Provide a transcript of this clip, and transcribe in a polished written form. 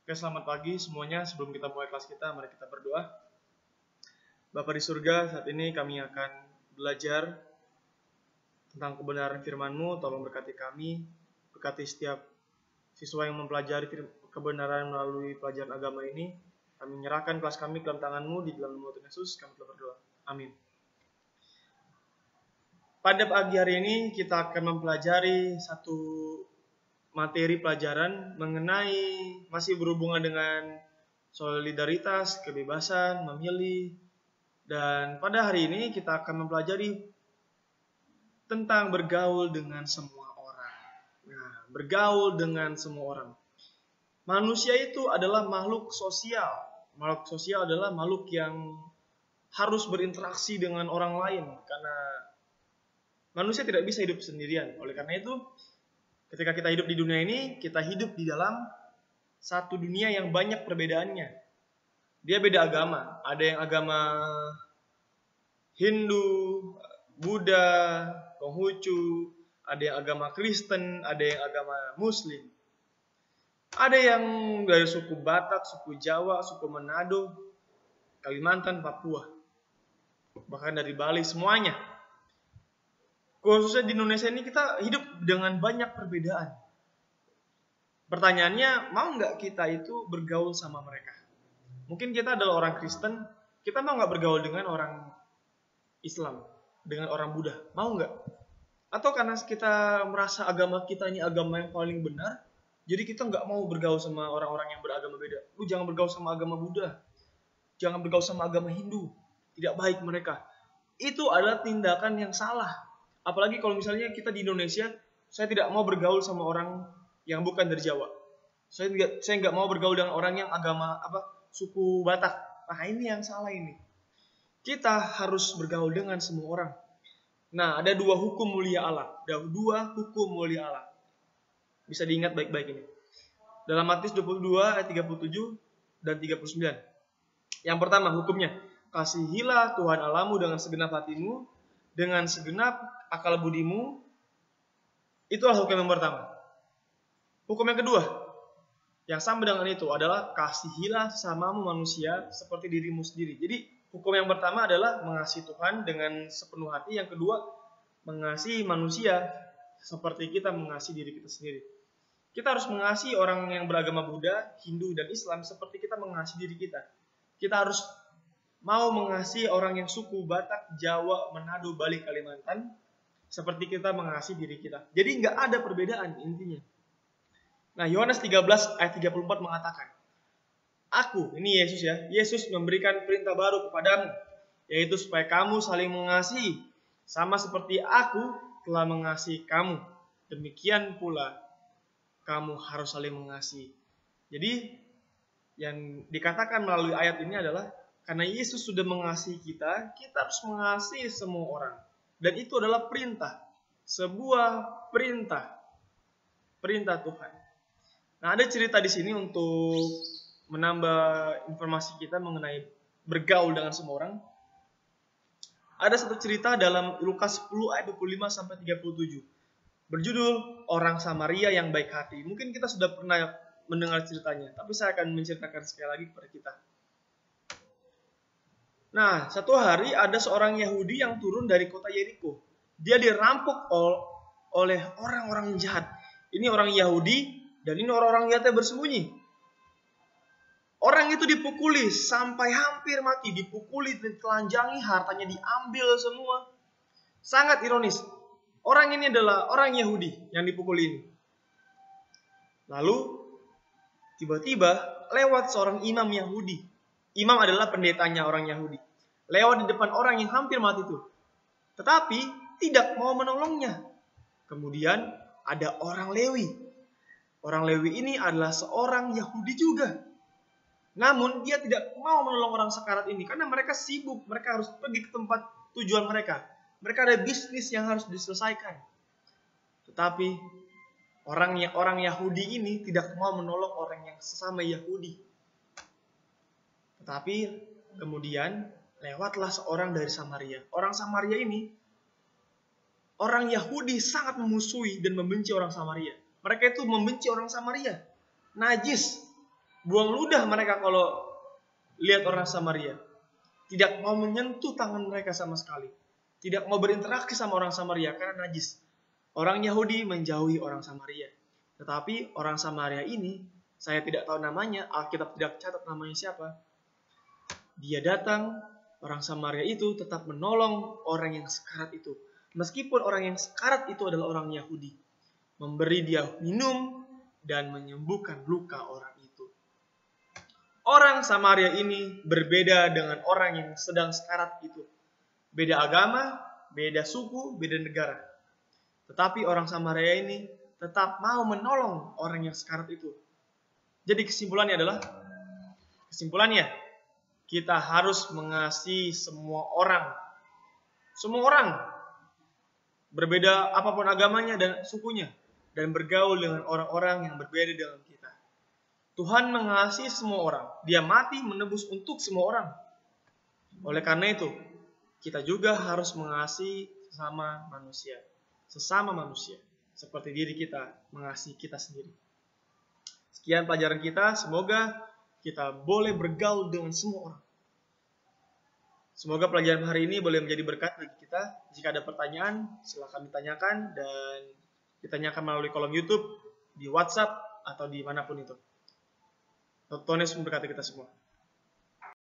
Oke, selamat pagi semuanya. Sebelum kita mulai kelas kita, mari kita berdoa. Bapa di surga, saat ini kami akan belajar tentang kebenaran firman-Mu. Tolong berkati kami, berkati setiap siswa yang mempelajari kebenaran melalui pelajaran agama ini. Kami menyerahkan kelas kami ke dalam tangan-Mu, di dalam nama Tuhan Yesus kami telah berdoa. Amin. Pada pagi hari ini kita akan mempelajari satu materi pelajaran mengenai masih berhubungan dengan solidaritas, kebebasan, memilih. Dan pada hari ini kita akan mempelajari tentang bergaul dengan semua orang. Nah, bergaul dengan semua orang. Manusia itu adalah makhluk sosial. Makhluk sosial adalah makhluk yang harus berinteraksi dengan orang lain karena manusia tidak bisa hidup sendirian. Oleh karena itu, ketika kita hidup di dunia ini, kita hidup di dalam satu dunia yang banyak perbedaannya. Dia beda agama. Ada yang agama Hindu, Buddha, Konghucu, ada yang agama Kristen, ada yang agama Muslim. Ada yang dari suku Batak, suku Jawa, suku Manado, Kalimantan, Papua. Bahkan dari Bali, semuanya. Khususnya di Indonesia ini kita hidup dengan banyak perbedaan. Pertanyaannya, mau nggak kita itu bergaul sama mereka? Mungkin kita adalah orang Kristen, kita mau nggak bergaul dengan orang Islam, dengan orang Buddha? Mau nggak? Atau karena kita merasa agama kita ini agama yang paling benar, jadi kita nggak mau bergaul sama orang-orang yang beragama beda. Lu jangan bergaul sama agama Buddha, jangan bergaul sama agama Hindu, tidak baik mereka. Itu adalah tindakan yang salah. Apalagi kalau misalnya kita di Indonesia, saya tidak mau bergaul sama orang yang bukan dari Jawa. Saya nggak mau bergaul dengan orang yang agama suku Batak. Nah, ini yang salah ini. Kita harus bergaul dengan semua orang. Nah, ada dua hukum mulia Allah. Ada dua hukum mulia Allah. Bisa diingat baik-baik ini. Dalam Matius 22 ayat 37 dan 39. Yang pertama hukumnya, kasihilah Tuhan Allahmu dengan segenap hatimu, dengan segenap akal budimu. Itulah hukum yang pertama. Hukum yang kedua, yang sama dengan itu adalah kasihilah sesamamu manusia seperti dirimu sendiri. Jadi hukum yang pertama adalah mengasihi Tuhan dengan sepenuh hati. Yang kedua, mengasihi manusia seperti kita mengasihi diri kita sendiri. Kita harus mengasihi orang yang beragama Buddha, Hindu, dan Islam seperti kita mengasihi diri kita. Kita harus mau mengasihi orang yang suku Batak, Jawa, Manado, Bali, Kalimantan seperti kita mengasihi diri kita. Jadi nggak ada perbedaan intinya. Nah, Yohanes 13 ayat 34 mengatakan, Aku, ini Yesus ya, Yesus memberikan perintah baru kepadamu, yaitu supaya kamu saling mengasihi, sama seperti aku telah mengasihi kamu. Demikian pula kamu harus saling mengasihi. Jadi yang dikatakan melalui ayat ini adalah karena Yesus sudah mengasihi kita, kita harus mengasihi semua orang. Dan itu adalah perintah. Sebuah perintah. Perintah Tuhan. Nah, ada cerita di sini untuk menambah informasi kita mengenai bergaul dengan semua orang. Ada satu cerita dalam Lukas 10 ayat 25 sampai 37. Berjudul Orang Samaria yang Baik Hati. Mungkin kita sudah pernah mendengar ceritanya, tapi saya akan menceritakan sekali lagi kepada kita. Nah, satu hari ada seorang Yahudi yang turun dari kota Yeriko. Dia dirampok oleh orang-orang jahat. Ini orang Yahudi dan ini orang-orang jahat yang bersembunyi. Orang itu dipukuli sampai hampir mati. Dipukuli, ditelanjangi, hartanya diambil semua. Sangat ironis. Orang ini adalah orang Yahudi yang dipukuli ini. Lalu, tiba-tiba lewat seorang imam Yahudi. Imam adalah pendetanya orang Yahudi. Lewat di depan orang yang hampir mati itu. Tetapi tidak mau menolongnya. Kemudian ada orang Lewi. Orang Lewi ini adalah seorang Yahudi juga. Namun dia tidak mau menolong orang sekarat ini. Karena mereka sibuk. Mereka harus pergi ke tempat tujuan mereka. Mereka ada bisnis yang harus diselesaikan. Tetapi orang Yahudi ini tidak mau menolong orang yang sesama Yahudi. Tetapi kemudian lewatlah seorang dari Samaria. Orang Samaria ini, orang Yahudi sangat memusuhi dan membenci orang Samaria. Mereka itu membenci orang Samaria. Najis. Buang ludah mereka kalau lihat orang Samaria. Tidak mau menyentuh tangan mereka sama sekali. Tidak mau berinteraksi sama orang Samaria karena najis. Orang Yahudi menjauhi orang Samaria. Tetapi orang Samaria ini, saya tidak tahu namanya, Alkitab tidak catat namanya siapa. Dia datang, orang Samaria itu tetap menolong orang yang sekarat itu. Meskipun orang yang sekarat itu adalah orang Yahudi. Memberi dia minum dan menyembuhkan luka orang itu. Orang Samaria ini berbeda dengan orang yang sedang sekarat itu. Beda agama, beda suku, beda negara. Tetapi orang Samaria ini tetap mau menolong orang yang sekarat itu. Jadi kesimpulannya kita harus mengasihi semua orang. Semua orang. Berbeda apapun agamanya dan sukunya. Dan bergaul dengan orang-orang yang berbeda dengan kita. Tuhan mengasihi semua orang. Dia mati menebus untuk semua orang. Oleh karena itu, kita juga harus mengasihi sesama manusia. Seperti diri kita mengasihi kita sendiri. Sekian pelajaran kita. Semoga kita boleh bergaul dengan semua orang. Semoga pelajaran hari ini boleh menjadi berkat bagi kita. Jika ada pertanyaan, silakan ditanyakan dan ditanyakan melalui kolom YouTube, di WhatsApp, atau dimanapun itu. Tuhan Yesus memberkati kita semua.